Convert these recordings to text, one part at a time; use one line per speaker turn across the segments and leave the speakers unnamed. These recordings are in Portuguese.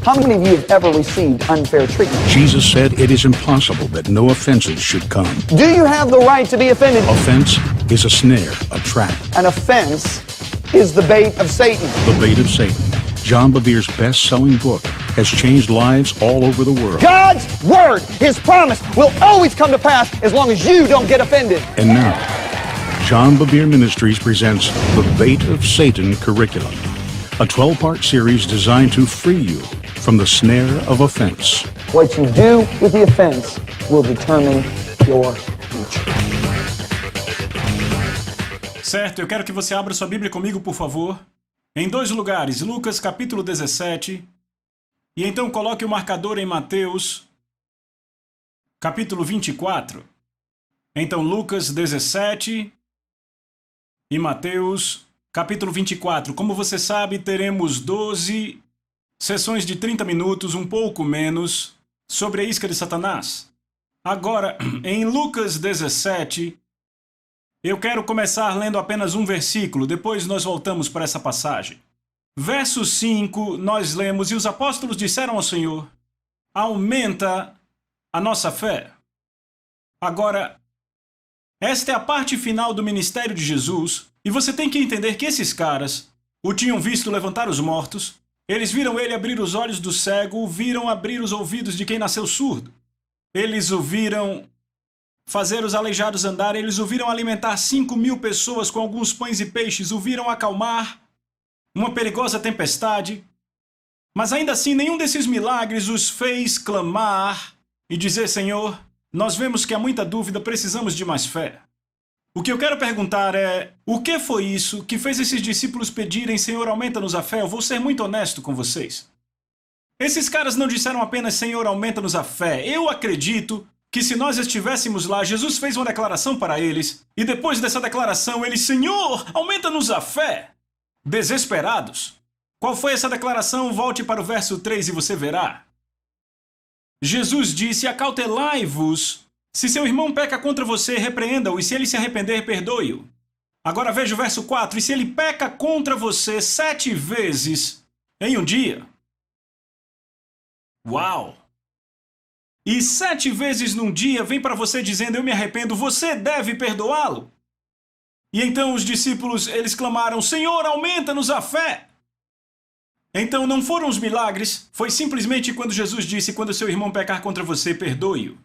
How many of you have ever received unfair treatment?
Jesus said it is impossible that no offenses should come.
Do you have the right to be offended?
Offense is a snare, a trap.
An offense is the bait of Satan.
The bait of Satan. John Bevere's best-selling book has changed lives all over the world.
God's word, His promise, will always come to pass as long as you don't get offended.
And now, John Bevere Ministries presents The Bait of Satan Curriculum, a 12-part series designed to free you from the snare of offense.
What you do with the offense will determine your future.
Certo, eu quero que você abra sua Bíblia comigo, por favor. Em dois lugares, Lucas capítulo 17, e então coloque o marcador em Mateus capítulo 24. Então Lucas 17 e Mateus capítulo 24. Como você sabe, teremos 12 sessões de 30 minutos, um pouco menos, sobre a isca de Satanás. Agora, em Lucas 17, eu quero começar lendo apenas um versículo, depois nós voltamos para essa passagem. Verso 5, nós lemos: E os apóstolos disseram ao Senhor: aumenta a nossa fé. Agora, esta é a parte final do ministério de Jesus, e você tem que entender que esses caras o tinham visto levantar os mortos, eles viram ele abrir os olhos do cego, o viram abrir os ouvidos de quem nasceu surdo. Eles o viram fazer os aleijados andar, eles o viram alimentar 5.000 pessoas com alguns pães e peixes, o viram acalmar uma perigosa tempestade. Mas ainda assim, nenhum desses milagres os fez clamar e dizer: Senhor, nós vemos que há muita dúvida, precisamos de mais fé. O que eu quero perguntar é: o que foi isso que fez esses discípulos pedirem: Senhor, aumenta-nos a fé? Eu vou ser muito honesto com vocês. Esses caras não disseram apenas: Senhor, aumenta-nos a fé. Eu acredito que se nós estivéssemos lá, Jesus fez uma declaração para eles, e depois dessa declaração, eles: Senhor, aumenta-nos a fé. Desesperados. Qual foi essa declaração? Volte para o verso 3 e você verá. Jesus disse: acautelai-vos. Se seu irmão peca contra você, repreenda-o, e se ele se arrepender, perdoe-o. Agora veja o verso 4. E se ele peca contra você 7 vezes em um dia? Uau! E 7 vezes num dia vem para você dizendo: eu me arrependo, você deve perdoá-lo. E então os discípulos, eles clamaram: Senhor, aumenta-nos a fé. Então não foram os milagres, foi simplesmente quando Jesus disse: quando seu irmão pecar contra você, perdoe-o.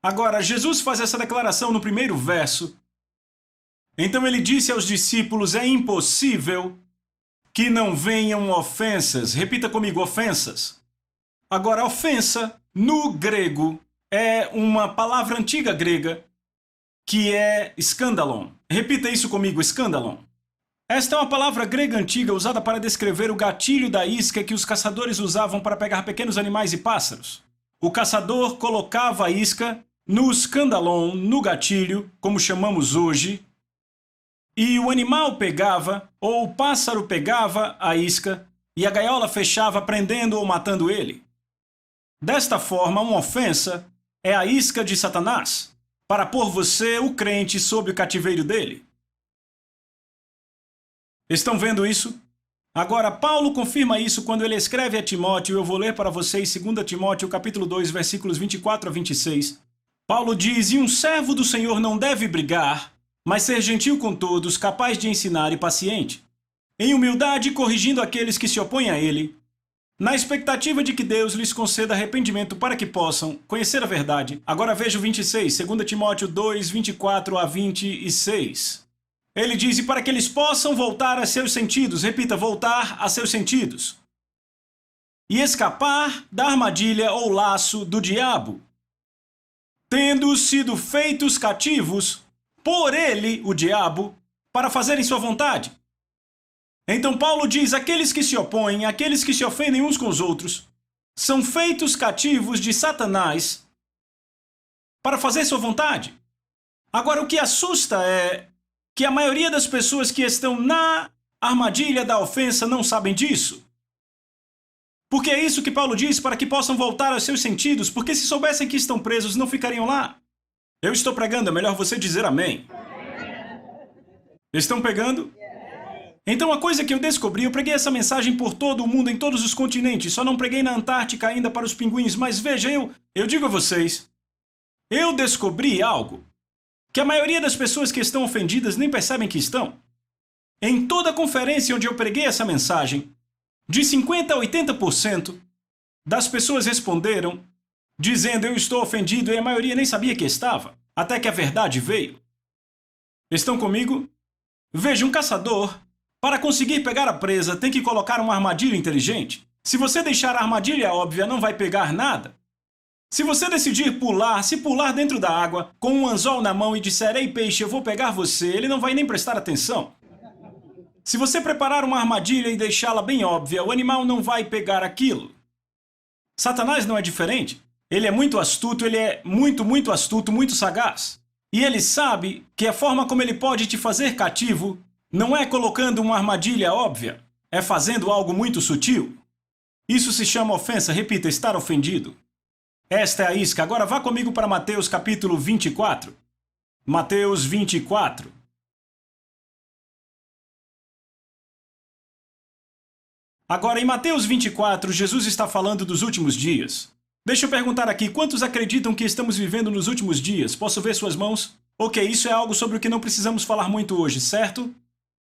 Agora, Jesus faz essa declaração no primeiro verso. Então ele disse aos discípulos: é impossível que não venham ofensas. Repita comigo: ofensas. Agora, ofensa, no grego, é uma palavra antiga grega que é escandalon. Repita isso comigo: escandalon. Esta é uma palavra grega antiga usada para descrever o gatilho da isca que os caçadores usavam para pegar pequenos animais e pássaros. O caçador colocava a isca no escandalon, no gatilho, como chamamos hoje, e o animal pegava, ou o pássaro pegava a isca, e a gaiola fechava, prendendo ou matando ele. Desta forma, uma ofensa é a isca de Satanás, para pôr você, o crente, sob o cativeiro dele. Estão vendo isso? Agora, Paulo confirma isso quando ele escreve a Timóteo. Eu vou ler para vocês 2 Timóteo, capítulo 2, versículos 24 a 26. Paulo diz: E um servo do Senhor não deve brigar, mas ser gentil com todos, capaz de ensinar e paciente, em humildade corrigindo aqueles que se opõem a ele, na expectativa de que Deus lhes conceda arrependimento para que possam conhecer a verdade. Agora veja o 26, 2 Timóteo 2, 24 a 26. Ele diz: e para que eles possam voltar a seus sentidos, repita, voltar a seus sentidos, e escapar da armadilha ou laço do diabo, tendo sido feitos cativos por ele, o diabo, para fazerem sua vontade. Então Paulo diz: aqueles que se opõem, aqueles que se ofendem uns com os outros, são feitos cativos de Satanás para fazer sua vontade. Agora, o que assusta é que a maioria das pessoas que estão na armadilha da ofensa não sabem disso. Porque é isso que Paulo diz, para que possam voltar aos seus sentidos, porque se soubessem que estão presos, não ficariam lá. Eu estou pregando, é melhor você dizer amém. Estão pegando? Então a coisa que eu descobri, eu preguei essa mensagem por todo o mundo, em todos os continentes, só não preguei na Antártica ainda para os pinguins, mas veja, eu digo a vocês, eu descobri algo que a maioria das pessoas que estão ofendidas nem percebem que estão. Em toda a conferência onde eu preguei essa mensagem, de 50% a 80% das pessoas responderam dizendo eu estou ofendido e a maioria nem sabia que estava, até que a verdade veio. Estão comigo? Veja, um caçador, para conseguir pegar a presa, tem que colocar uma armadilha inteligente. Se você deixar a armadilha óbvia, não vai pegar nada. Se você decidir se pular dentro da água, com um anzol na mão e disser, ei peixe, eu vou pegar você, ele não vai nem prestar atenção. Se você preparar uma armadilha e deixá-la bem óbvia, o animal não vai pegar aquilo. Satanás não é diferente. Ele é muito astuto, ele é muito astuto, muito sagaz. E ele sabe que a forma como ele pode te fazer cativo não é colocando uma armadilha óbvia, é fazendo algo muito sutil. Isso se chama ofensa, repita, estar ofendido. Esta é a isca. Agora vá comigo para Mateus capítulo 24. Mateus 24. Agora, em Mateus 24, Jesus está falando dos últimos dias. Deixa eu perguntar aqui, quantos acreditam que estamos vivendo nos últimos dias? Posso ver suas mãos? Ok, isso é algo sobre o que não precisamos falar muito hoje, certo?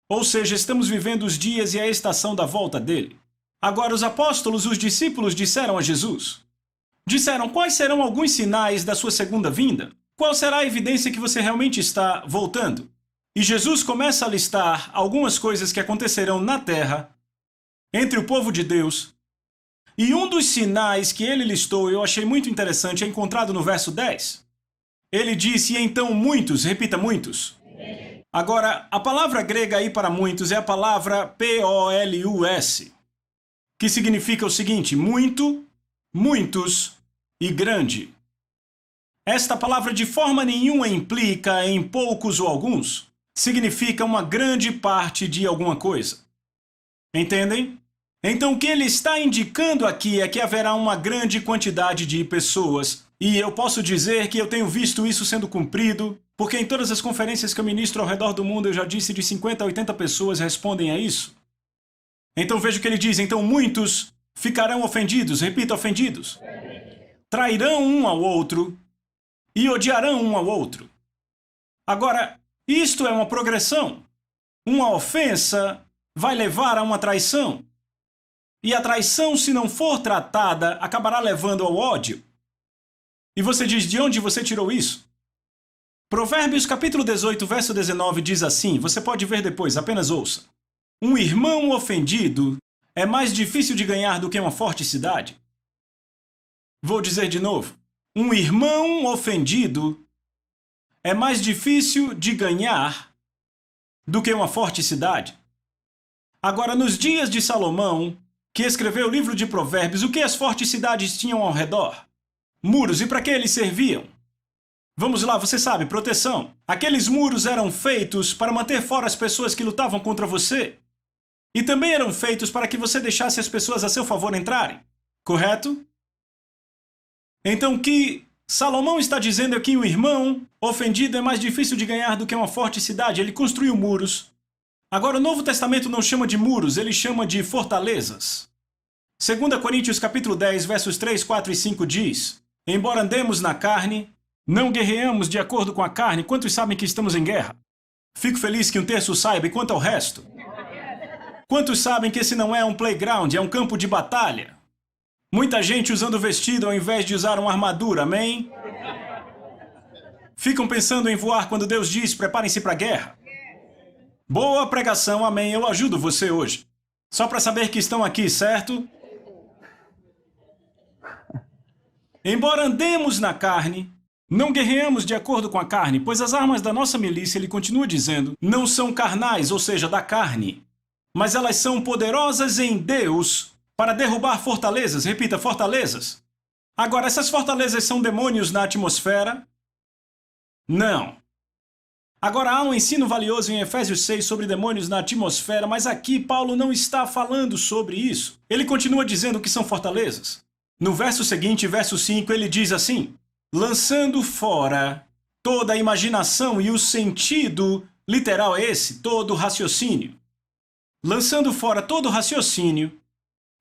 Ou seja, estamos vivendo os dias e a estação da volta dele. Agora, os apóstolos, os discípulos, disseram a Jesus. Disseram, quais serão alguns sinais da sua segunda vinda? Qual será a evidência que você realmente está voltando? E Jesus começa a listar algumas coisas que acontecerão na terra, entre o povo de Deus. E um dos sinais que ele listou, eu achei muito interessante, é encontrado no verso 10. Ele disse, e então muitos, repita muitos. Agora, a palavra grega aí para muitos é a palavra P-O-L-U-S, que significa o seguinte, muito, muitos e grande. Esta palavra de forma nenhuma implica em poucos ou alguns, significa uma grande parte de alguma coisa. Entendem? Então o que ele está indicando aqui é que haverá uma grande quantidade de pessoas, e eu posso dizer que eu tenho visto isso sendo cumprido, porque em todas as conferências que eu ministro ao redor do mundo eu já disse de 50 a 80 pessoas respondem a isso. Então veja o que ele diz, então muitos ficarão ofendidos, repita, ofendidos. Trairão um ao outro e odiarão um ao outro. Agora, isto é uma progressão. Uma ofensa vai levar a uma traição. E a traição, se não for tratada, acabará levando ao ódio. E você diz, de onde você tirou isso? Provérbios capítulo 18, verso 19 diz assim, você pode ver depois, apenas ouça. Um irmão ofendido é mais difícil de ganhar do que uma forte cidade. Vou dizer de novo. Um irmão ofendido é mais difícil de ganhar do que uma forte cidade. Agora, nos dias de Salomão, que escreveu o livro de Provérbios, o que as fortes cidades tinham ao redor? Muros. E para que eles serviam? Vamos lá, você sabe, proteção. Aqueles muros eram feitos para manter fora as pessoas que lutavam contra você. E também eram feitos para que você deixasse as pessoas a seu favor entrarem. Correto? Então, o que Salomão está dizendo é que um irmão ofendido é mais difícil de ganhar do que uma forte cidade. Ele construiu muros. Agora, o Novo Testamento não chama de muros, ele chama de fortalezas. 2 Coríntios capítulo 10, versos 3, 4 e 5 diz, embora andemos na carne, não guerreamos de acordo com a carne. Quantos sabem que estamos em guerra? Fico feliz que um terço saiba, e quanto ao resto? Quantos sabem que esse não é um playground, é um campo de batalha? Muita gente usando vestido ao invés de usar uma armadura, amém? Ficam pensando em voar quando Deus diz, preparem-se para a guerra. Boa pregação, amém, eu ajudo você hoje. Só para saber que estão aqui, certo? Embora andemos na carne, não guerreamos de acordo com a carne, pois as armas da nossa milícia, ele continua dizendo, não são carnais, ou seja, da carne, mas elas são poderosas em Deus para derrubar fortalezas. Repita, fortalezas. Agora, essas fortalezas são demônios na atmosfera? Não. Agora, há um ensino valioso em Efésios 6 sobre demônios na atmosfera, mas aqui Paulo não está falando sobre isso. Ele continua dizendo que são fortalezas. No verso seguinte, verso 5, ele diz assim, lançando fora toda a imaginação, e o sentido literal é esse, todo o raciocínio. lançando fora todo raciocínio.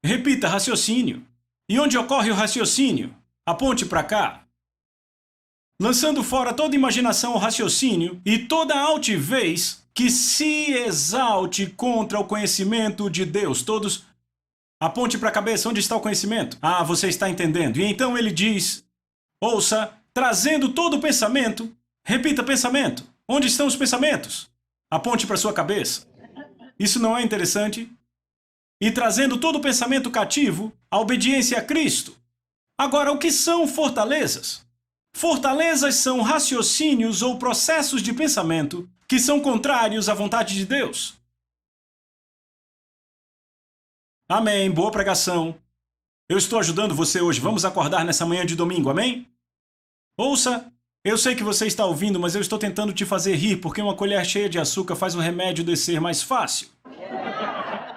Repita, raciocínio. E onde ocorre o raciocínio? Aponte para cá. Lançando fora toda imaginação ou raciocínio e toda altivez que se exalte contra o conhecimento de Deus. Todos, aponte para a cabeça, onde está o conhecimento? Ah, você está entendendo. E então ele diz, ouça, trazendo todo o pensamento. Repita, pensamento. Onde estão os pensamentos? Aponte para sua cabeça. Isso não é interessante? E trazendo todo o pensamento cativo à obediência a Cristo. Agora, o que são fortalezas? Fortalezas são raciocínios ou processos de pensamento que são contrários à vontade de Deus. Amém. Boa pregação. Eu estou ajudando você hoje. Vamos acordar nessa manhã de domingo, amém? Ouça, eu sei que você está ouvindo, mas eu estou tentando te fazer rir, porque uma colher cheia de açúcar faz o remédio descer mais fácil.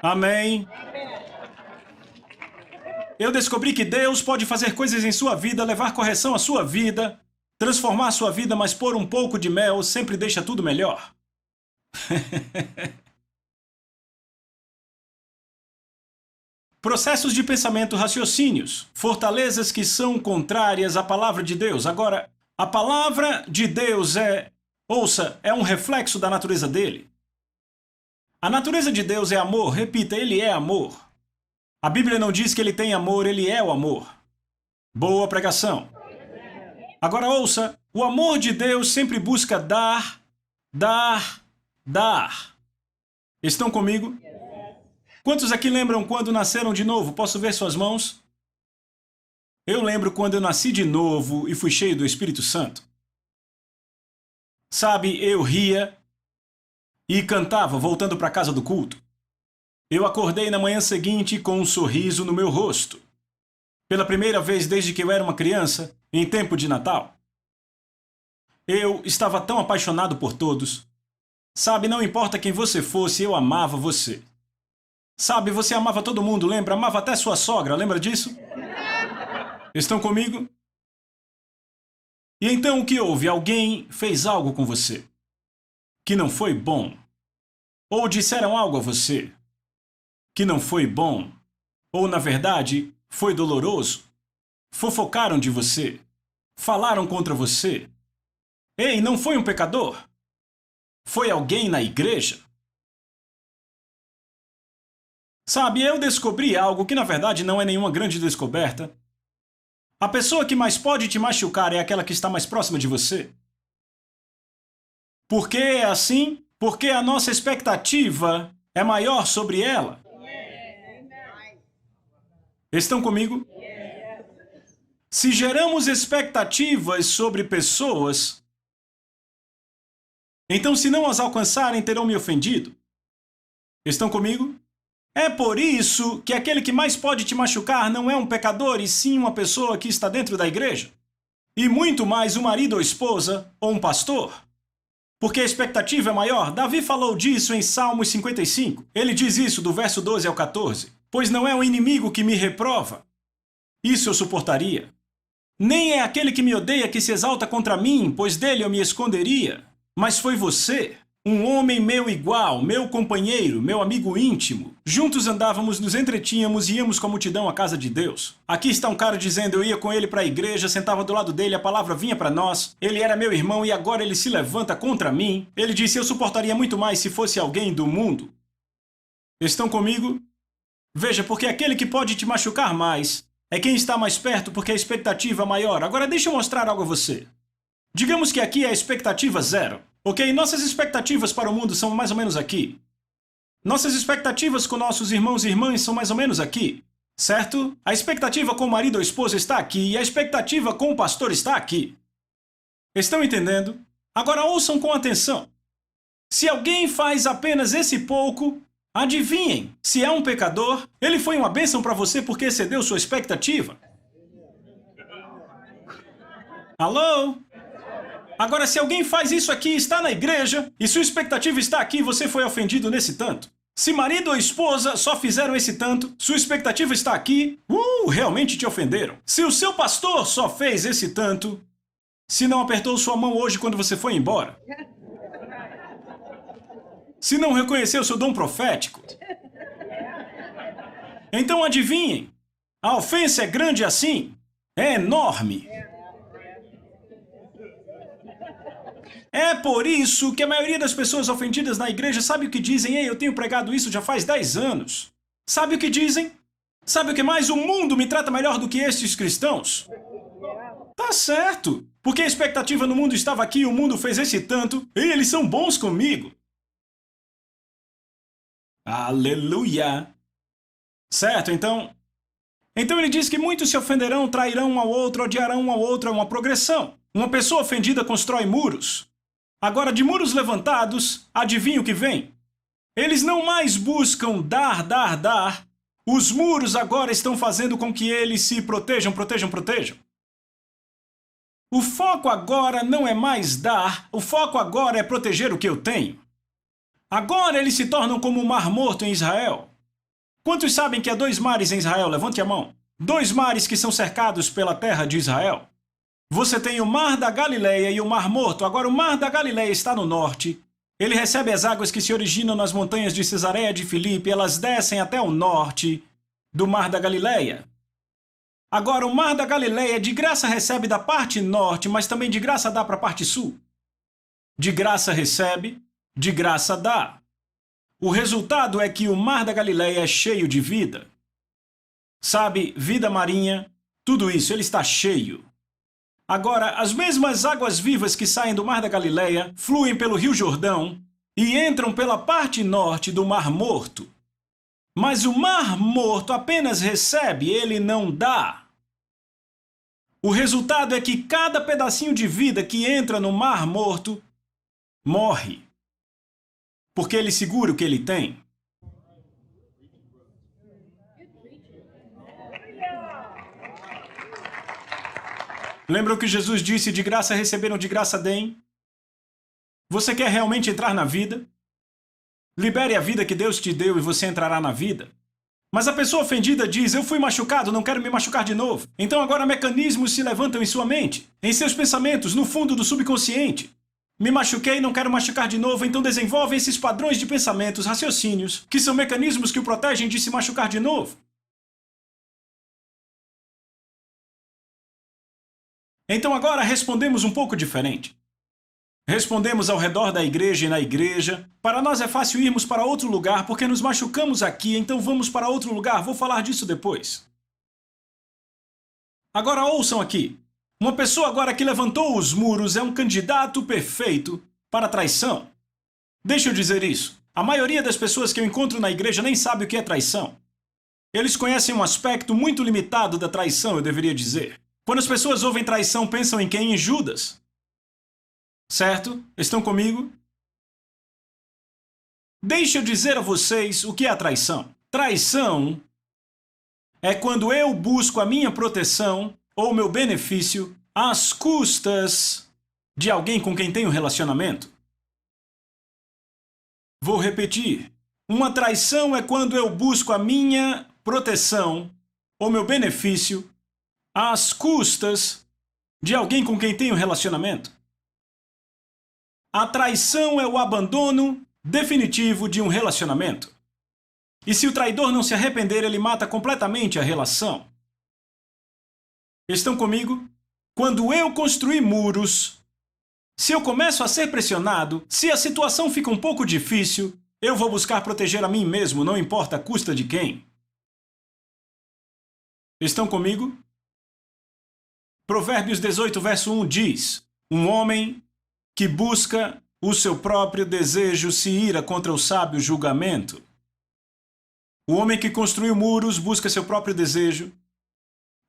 Amém. Eu descobri que Deus pode fazer coisas em sua vida, levar correção à sua vida, transformar a sua vida, mas pôr um pouco de mel sempre deixa tudo melhor. Processos de pensamento, raciocínios, fortalezas que são contrárias à palavra de Deus. Agora, a palavra de Deus ouça, é um reflexo da natureza dele. A natureza de Deus é amor, repita, ele é amor. A Bíblia não diz que ele tem amor, ele é o amor. Boa pregação. Agora ouça, o amor de Deus sempre busca dar. Estão comigo? Quantos aqui lembram quando nasceram de novo? Posso ver suas mãos? Eu lembro quando eu nasci de novo e fui cheio do Espírito Santo. Sabe, eu ria e cantava voltando para a casa do culto. Eu acordei na manhã seguinte com um sorriso no meu rosto. Pela primeira vez desde que eu era uma criança, em tempo de Natal. Eu estava tão apaixonado por todos. Sabe, não importa quem você fosse, eu amava você. Sabe, você amava todo mundo, lembra? Amava até sua sogra, lembra disso? Estão comigo? E então o que houve? Alguém fez algo com você que não foi bom. Ou disseram algo a você que não foi bom, ou na verdade, foi doloroso. Fofocaram de você, falaram contra você. Ei, não foi um pecador? Foi alguém na igreja? Sabe, eu descobri algo que na verdade não é nenhuma grande descoberta. A pessoa que mais pode te machucar é aquela que está mais próxima de você. Por que é assim? Porque a nossa expectativa é maior sobre ela. Estão comigo? Se geramos expectativas sobre pessoas, então se não as alcançarem, terão me ofendido. Estão comigo? É por isso que aquele que mais pode te machucar não é um pecador, e sim uma pessoa que está dentro da igreja. E muito mais um marido ou esposa, ou um pastor. Porque a expectativa é maior. Davi falou disso em Salmos 55. Ele diz isso do verso 12 ao 14. Pois não é o inimigo que me reprova. Isso eu suportaria. Nem é aquele que me odeia que se exalta contra mim, pois dele eu me esconderia. Mas foi você, um homem meu igual, meu companheiro, meu amigo íntimo. Juntos andávamos, nos entretínhamos e íamos com a multidão à casa de Deus. Aqui está um cara dizendo, eu ia com ele para a igreja, sentava do lado dele, a palavra vinha para nós. Ele era meu irmão e agora ele se levanta contra mim. Ele disse, eu suportaria muito mais se fosse alguém do mundo. Estão comigo? Veja, porque aquele que pode te machucar mais é quem está mais perto, porque a expectativa é maior. Agora deixa eu mostrar algo a você. Digamos que aqui é a expectativa zero. Ok? Nossas expectativas para o mundo são mais ou menos aqui. Nossas expectativas com nossos irmãos e irmãs são mais ou menos aqui. Certo? A expectativa com o marido ou esposa está aqui e a expectativa com o pastor está aqui. Estão entendendo? Agora ouçam com atenção. Se alguém faz apenas esse pouco, adivinhem, se é um pecador, ele foi uma bênção para você porque excedeu sua expectativa. Alô? Agora, se alguém faz isso aqui, está na igreja, e sua expectativa está aqui e você foi ofendido nesse tanto. Se marido ou esposa só fizeram esse tanto, sua expectativa está aqui, realmente te ofenderam. Se o seu pastor só fez esse tanto, se não apertou sua mão hoje quando você foi embora. Se não reconheceu seu dom profético. Então adivinhem, a ofensa é grande assim, é enorme. É por isso que a maioria das pessoas ofendidas na igreja sabe o que dizem? Ei, eu tenho pregado isso já faz 10 anos. Sabe o que dizem? Sabe o que mais? O mundo me trata melhor do que estes cristãos. Tá certo, porque a expectativa no mundo estava aqui, o mundo fez esse tanto, e eles são bons comigo. Aleluia! Certo, então ele diz que muitos se ofenderão, trairão um ao outro, odiarão um ao outro, é uma progressão. Uma pessoa ofendida constrói muros. Agora, de muros levantados, adivinha o que vem? Eles não mais buscam dar. Os muros agora estão fazendo com que eles se protejam. O foco agora não é mais dar, o foco agora é proteger o que eu tenho. Agora eles se tornam como o Mar Morto em Israel. Quantos sabem que há 2 mares em Israel? Levante a mão. 2 mares que são cercados pela terra de Israel. Você tem o Mar da Galileia e o Mar Morto. Agora, o Mar da Galileia está no norte. Ele recebe as águas que se originam nas montanhas de Cesareia de Filipe. Elas descem até o norte do Mar da Galileia. Agora, o Mar da Galileia de graça recebe da parte norte, mas também de graça dá para a parte sul. De graça recebe, de graça dá. O resultado é que o Mar da Galileia é cheio de vida. Sabe, vida marinha, tudo isso, ele está cheio. Agora, as mesmas águas vivas que saem do Mar da Galileia fluem pelo Rio Jordão e entram pela parte norte do Mar Morto. Mas o Mar Morto apenas recebe, ele não dá. O resultado é que cada pedacinho de vida que entra no Mar Morto morre. Porque ele segura o que ele tem. Lembram que Jesus disse, de graça receberam, de graça deem? Você quer realmente entrar na vida? Libere a vida que Deus te deu e você entrará na vida. Mas a pessoa ofendida diz, eu fui machucado, não quero me machucar de novo. Então agora mecanismos se levantam em sua mente, em seus pensamentos, no fundo do subconsciente. Me machuquei, não quero machucar de novo, então desenvolve esses padrões de pensamentos, raciocínios, que são mecanismos que o protegem de se machucar de novo. Então agora respondemos um pouco diferente. Respondemos ao redor da igreja e na igreja. Para nós é fácil irmos para outro lugar porque nos machucamos aqui, então vamos para outro lugar. Vou falar disso depois. Agora ouçam aqui. Uma pessoa agora que levantou os muros é um candidato perfeito para traição. Deixa eu dizer isso. A maioria das pessoas que eu encontro na igreja nem sabe o que é traição. Eles conhecem um aspecto muito limitado da traição, eu deveria dizer. Quando as pessoas ouvem traição, pensam em quem? Em Judas. Certo? Estão comigo? Deixa eu dizer a vocês o que é a traição. Traição é quando eu busco a minha proteção ou meu benefício às custas de alguém com quem tenho relacionamento. Vou repetir. Uma traição é quando eu busco a minha proteção ou meu benefício às custas de alguém com quem tenho relacionamento. A traição é o abandono definitivo de um relacionamento. E se o traidor não se arrepender, ele mata completamente a relação. Estão comigo? Quando eu construir muros, se eu começo a ser pressionado, se a situação fica um pouco difícil, eu vou buscar proteger a mim mesmo, não importa a custa de quem. Estão comigo? Provérbios 18, verso 1 diz: um homem que busca o seu próprio desejo se ira contra o sábio julgamento. O homem que construiu muros busca seu próprio desejo.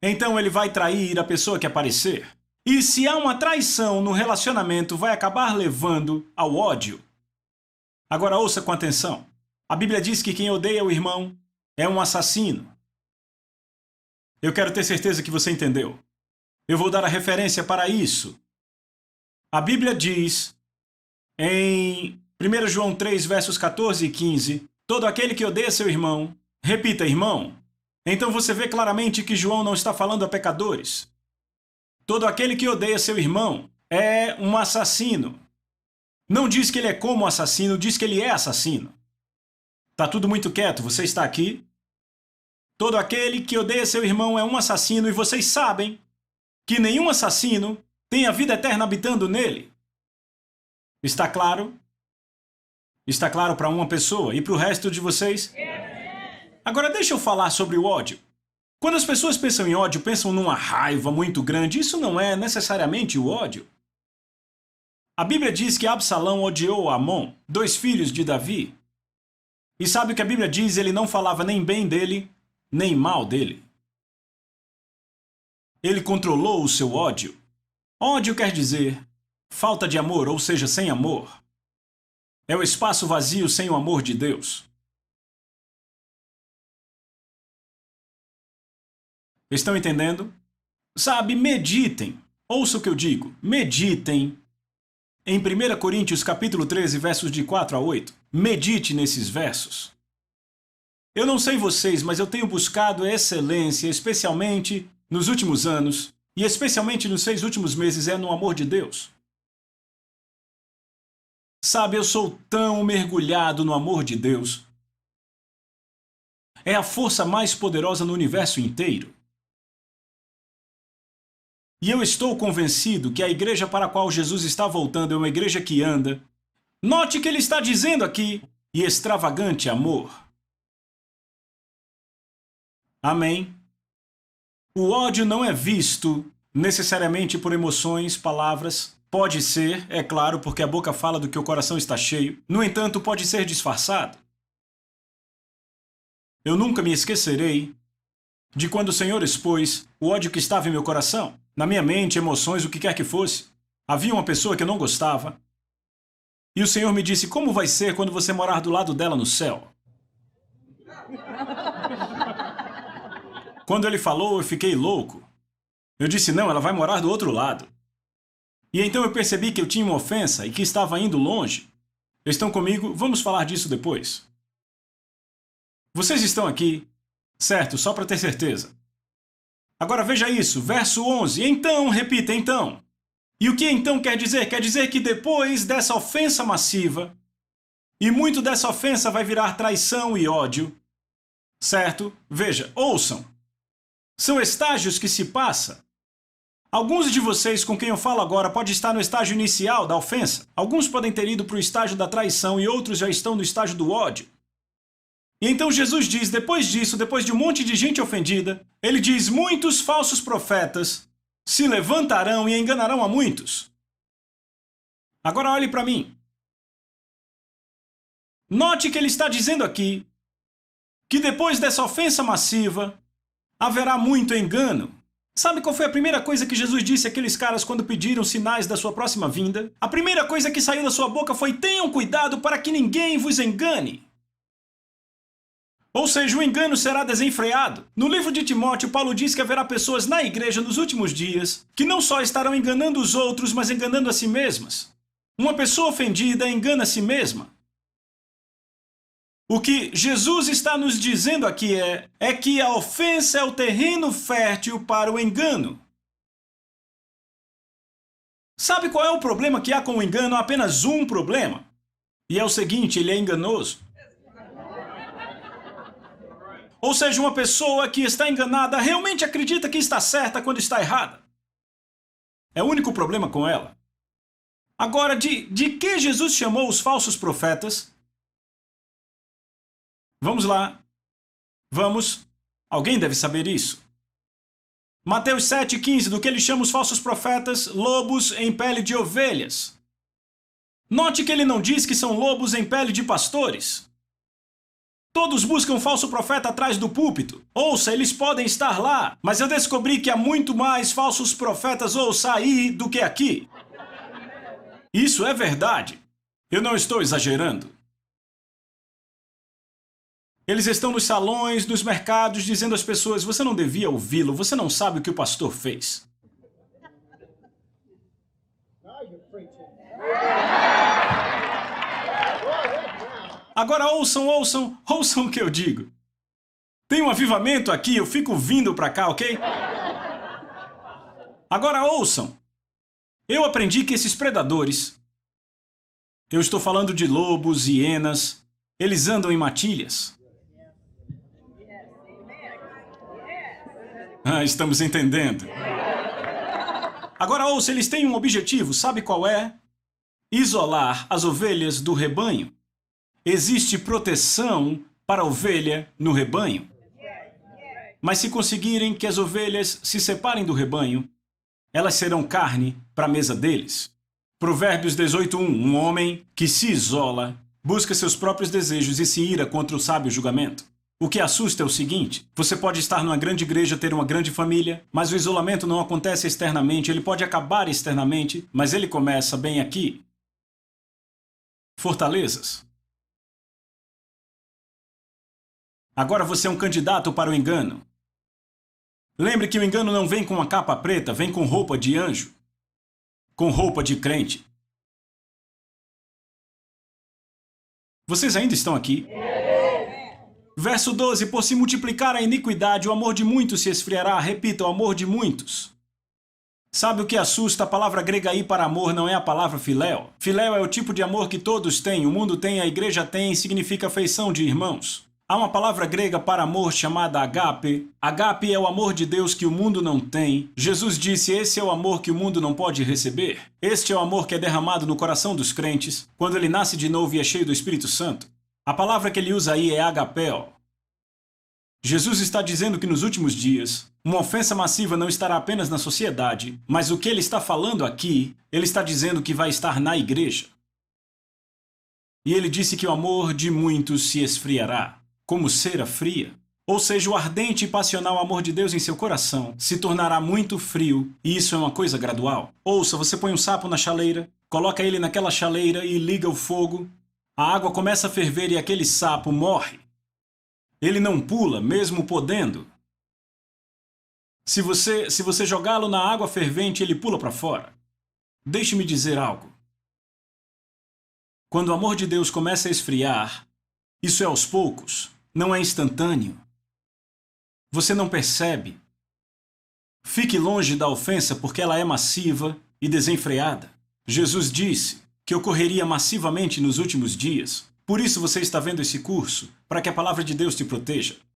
Então ele vai trair a pessoa que aparecer. E se há uma traição no relacionamento, vai acabar levando ao ódio. Agora ouça com atenção. A Bíblia diz que quem odeia o irmão é um assassino. Eu quero ter certeza que você entendeu. Eu vou dar a referência para isso. A Bíblia diz, em 1 João 3, versos 14 e 15, todo aquele que odeia seu irmão, repita, irmão. Então você vê claramente que João não está falando a pecadores. Todo aquele que odeia seu irmão é um assassino. Não diz que ele é como assassino, diz que ele é assassino. Tá tudo muito quieto, você está aqui? Todo aquele que odeia seu irmão é um assassino, e vocês sabem que nenhum assassino tem a vida eterna habitando nele. Está claro? Está claro para uma pessoa e para o resto de vocês? Agora deixa eu falar sobre o ódio. Quando as pessoas pensam em ódio, pensam numa raiva muito grande. Isso não é necessariamente o ódio. A Bíblia diz que Absalão odiou Amon, 2 filhos de Davi. E sabe o que a Bíblia diz? Ele não falava nem bem dele, nem mal dele. Ele controlou o seu ódio. Ódio quer dizer falta de amor, ou seja, sem amor. É o espaço vazio sem o amor de Deus. Estão entendendo? Sabe, meditem. Ouça o que eu digo. Meditem em 1 Coríntios capítulo 13, versos de 4 a 8. Medite nesses versos. Eu não sei vocês, mas eu tenho buscado excelência, especialmente nos últimos anos, e especialmente nos 6 últimos meses, no amor de Deus. Sabe, eu sou tão mergulhado no amor de Deus. É a força mais poderosa no universo inteiro. E eu estou convencido que a igreja para a qual Jesus está voltando é uma igreja que anda. Note que ele está dizendo aqui, e extravagante amor. Amém? O ódio não é visto necessariamente por emoções, palavras. Pode ser, é claro, porque a boca fala do que o coração está cheio. No entanto, pode ser disfarçado. Eu nunca me esquecerei de quando o Senhor expôs o ódio que estava em meu coração. Na minha mente, emoções, o que quer que fosse. Havia uma pessoa que eu não gostava. E o Senhor me disse, como vai ser quando você morar do lado dela no céu? Quando ele falou, eu fiquei louco. Eu disse, não, ela vai morar do outro lado. E então eu percebi que eu tinha uma ofensa e que estava indo longe. Estão comigo? Vamos falar disso depois. Vocês estão aqui, certo? Só para ter certeza. Agora veja isso, verso 11. Então, repita, então. E o que então quer dizer? Quer dizer que depois dessa ofensa massiva, e muito dessa ofensa vai virar traição e ódio, certo? Veja, ouçam. São estágios que se passa. Alguns de vocês com quem eu falo agora podem estar no estágio inicial da ofensa. Alguns podem ter ido para o estágio da traição e outros já estão no estágio do ódio. E então Jesus diz, depois disso, depois de um monte de gente ofendida, ele diz, muitos falsos profetas se levantarão e enganarão a muitos. Agora olhe para mim. Note que ele está dizendo aqui que depois dessa ofensa massiva haverá muito engano. Sabe qual foi a primeira coisa que Jesus disse àqueles caras quando pediram sinais da sua próxima vinda? A primeira coisa que saiu da sua boca foi, tenham cuidado para que ninguém vos engane. Ou seja, o engano será desenfreado. No livro de Timóteo, Paulo diz que haverá pessoas na igreja nos últimos dias que não só estarão enganando os outros, mas enganando a si mesmas. Uma pessoa ofendida engana a si mesma. O que Jesus está nos dizendo aqui é que a ofensa é o terreno fértil para o engano. Sabe qual é o problema que há com o engano? Há apenas um problema. E é o seguinte, ele é enganoso. Ou seja, uma pessoa que está enganada realmente acredita que está certa quando está errada. É o único problema com ela. Agora, de que Jesus chamou os falsos profetas? Vamos lá. Vamos. Alguém deve saber isso. Mateus 7,15, do que ele chama os falsos profetas, lobos em pele de ovelhas. Note que ele não diz que são lobos em pele de pastores. Todos buscam um falso profeta atrás do púlpito. Ouça, eles podem estar lá, mas eu descobri que há muito mais falsos profetas aí do que aqui. Isso é verdade. Eu não estou exagerando. Eles estão nos salões, nos mercados, dizendo às pessoas, você não devia ouvi-lo, você não sabe o que o pastor fez. Agora ouçam o que eu digo. Tem um avivamento aqui, eu fico vindo pra cá, ok? Agora ouçam. Eu aprendi que esses predadores, eu estou falando de lobos, hienas, eles andam em matilhas. Estamos entendendo. Agora ouça, eles têm um objetivo, sabe qual é? Isolar as ovelhas do rebanho. Existe proteção para a ovelha no rebanho. Mas se conseguirem que as ovelhas se separem do rebanho, elas serão carne para a mesa deles. Provérbios 18:1. Um homem que se isola busca seus próprios desejos e se ira contra o sábio julgamento. O que assusta é o seguinte: você pode estar numa grande igreja, ter uma grande família, mas o isolamento não acontece externamente, ele pode acabar externamente, mas ele começa bem aqui. Fortalezas. Agora você é um candidato para o engano. Lembre que o engano não vem com uma capa preta, vem com roupa de anjo, com roupa de crente. Vocês ainda estão aqui? Verso 12. Por se multiplicar a iniquidade, o amor de muitos se esfriará. Repita, o amor de muitos. Sabe o que assusta? A palavra grega aí para amor não é a palavra filéu. Filéu é o tipo de amor que todos têm, o mundo tem, a igreja tem, significa afeição de irmãos. Há uma palavra grega para amor chamada agape. Agape é o amor de Deus que o mundo não tem. Jesus disse, esse é o amor que o mundo não pode receber. Este é o amor que é derramado no coração dos crentes, quando ele nasce de novo e é cheio do Espírito Santo. A palavra que ele usa aí é agapeo. Jesus está dizendo que nos últimos dias, uma ofensa massiva não estará apenas na sociedade, mas o que ele está falando aqui, ele está dizendo que vai estar na igreja. E ele disse que o amor de muitos se esfriará, como cera fria. Ou seja, o ardente e passional amor de Deus em seu coração se tornará muito frio, e isso é uma coisa gradual. Ouça, você põe um sapo na chaleira, coloca ele naquela chaleira e liga o fogo. A água começa a ferver e aquele sapo morre. Ele não pula, mesmo podendo. Se você jogá-lo na água fervente, ele pula para fora. Deixe-me dizer algo. Quando o amor de Deus começa a esfriar, isso é aos poucos, não é instantâneo. Você não percebe. Fique longe da ofensa porque ela é massiva e desenfreada. Jesus disse que ocorreria massivamente nos últimos dias. Por isso você está vendo esse curso, para que a palavra de Deus te proteja.